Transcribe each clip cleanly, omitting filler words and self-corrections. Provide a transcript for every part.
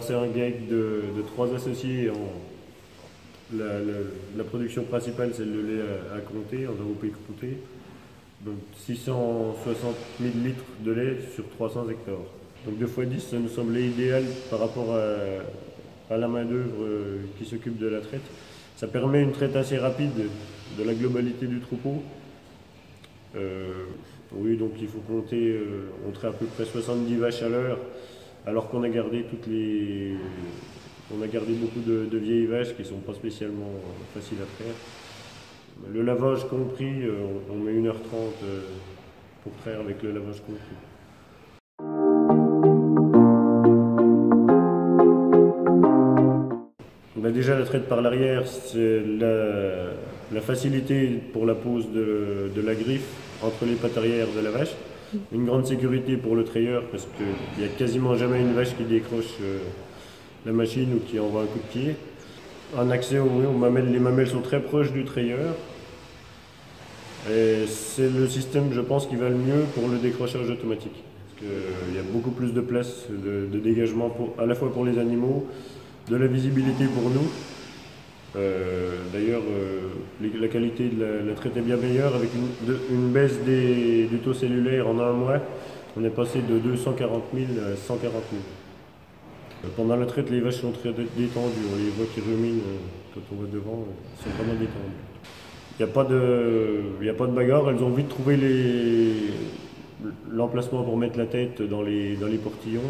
Alors c'est un GAEC de 3 associés. La production principale, c'est le lait à compter, en AOP compté. Donc 660 000 litres de lait sur 300 hectares. Donc 2 x 10, ça nous semblait idéal par rapport à la main d'œuvre qui s'occupe de la traite. Ça permet une traite assez rapide de la globalité du troupeau. Oui, donc il faut compter, on traite à peu près 70 vaches à l'heure, alors qu'on a gardé on a gardé beaucoup de vieilles vaches qui ne sont pas spécialement faciles à traire. Le lavage compris, on met 1h30 pour traire avec le lavage compris. Déjà la traite par l'arrière, c'est la facilité pour la pose de la griffe entre les pattes arrière de la vache. Une grande sécurité pour le trayeur parce qu'il n'y a quasiment jamais une vache qui décroche la machine ou qui envoie un coup de pied. En accès aux mamelles, les mamelles sont très proches du trayeur. Et c'est le système, je pense, qui va le mieux pour le décrochage automatique. Parce qu'il y a beaucoup plus de place de dégagement à la fois pour les animaux, de la visibilité pour nous. D'ailleurs, la qualité de la traite est bien meilleure avec une baisse du taux cellulaire en un mois. On est passé de 240 000 à 140 000. Pendant la traite, les vaches sont très détendues. On les voit qui ruminent quand on va devant, elles sont vraiment détendues. Il n'y a pas de bagarre, elles ont vite trouvé l'emplacement pour mettre la tête dans les portillons.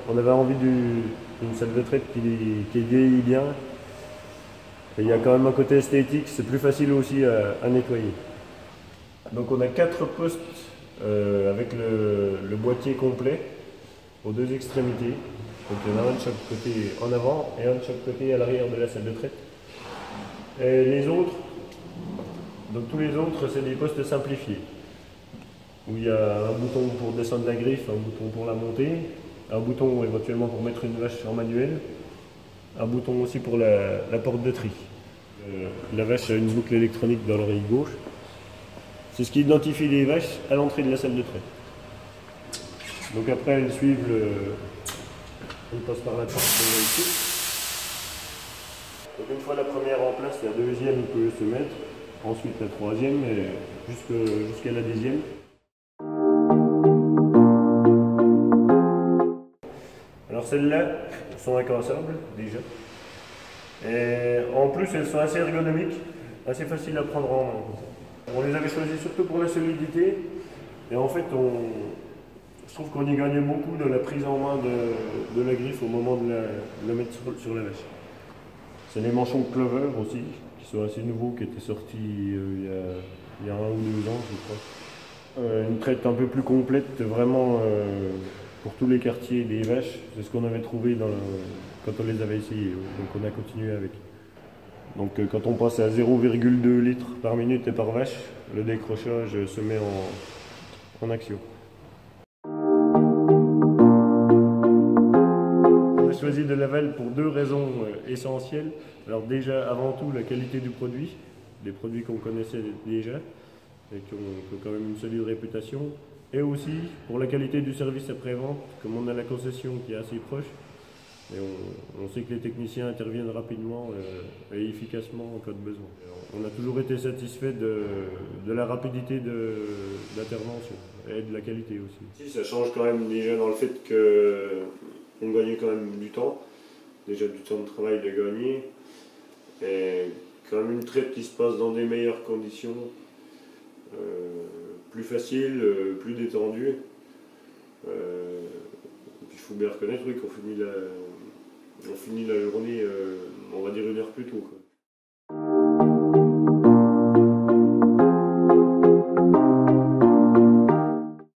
On avait envie d'une salle de traite qui vieillit bien. Et il y a quand même un côté esthétique, c'est plus facile aussi à nettoyer. Donc on a 4 postes avec le boîtier complet aux 2 extrémités. Donc il y en a un de chaque côté en avant et un de chaque côté à l'arrière de la salle de traite. Et les autres, donc tous les autres, c'est des postes simplifiés. Où il y a un bouton pour descendre la griffe, un bouton pour la monter, un bouton éventuellement pour mettre une vache en manuel, un bouton aussi pour la porte de tri. La vache a une boucle électronique dans l'oreille gauche. C'est ce qui identifie les vaches à l'entrée de la salle de traite. Donc après elles suivent on passe par la porte qu'on voit ici. Donc une fois la première en place, la deuxième peut se mettre, ensuite la troisième et jusqu'à la 10e. Alors celles-là sont incassables déjà. Et en plus elles sont assez ergonomiques, assez faciles à prendre en main. On les avait choisies surtout pour la solidité. Et en fait je trouve qu'on y gagne beaucoup dans la prise en main de la griffe au moment de la mettre sur la vache. C'est les manchons Clover aussi, qui sont assez nouveaux, qui étaient sortis il y a 1 ou 2 ans, je crois. Une traite un peu plus complète, vraiment pour tous les quartiers des vaches. C'est ce qu'on avait trouvé quand on les avait essayés, donc on a continué avec. Donc quand on passe à 0,2 litres par minute et par vache, le décrochage se met en action. On a choisi de Laval pour 2 raisons essentielles. Alors déjà, avant tout, la qualité du produit, des produits qu'on connaissait déjà et qui ont quand même une solide réputation. Et aussi pour la qualité du service après-vente, comme on a la concession qui est assez proche. Et on sait que les techniciens interviennent rapidement et efficacement en cas de besoin. On a toujours été satisfait de la rapidité d'intervention et de la qualité aussi. Ça change quand même déjà dans le fait qu'on gagnait quand même du temps, déjà du temps de travail de gagner, et quand même une traite qui se passe dans des meilleures conditions, plus facile, plus détendue. Il faut bien reconnaître qu'on finit la journée, on va dire 1 heure plus tôt, quoi.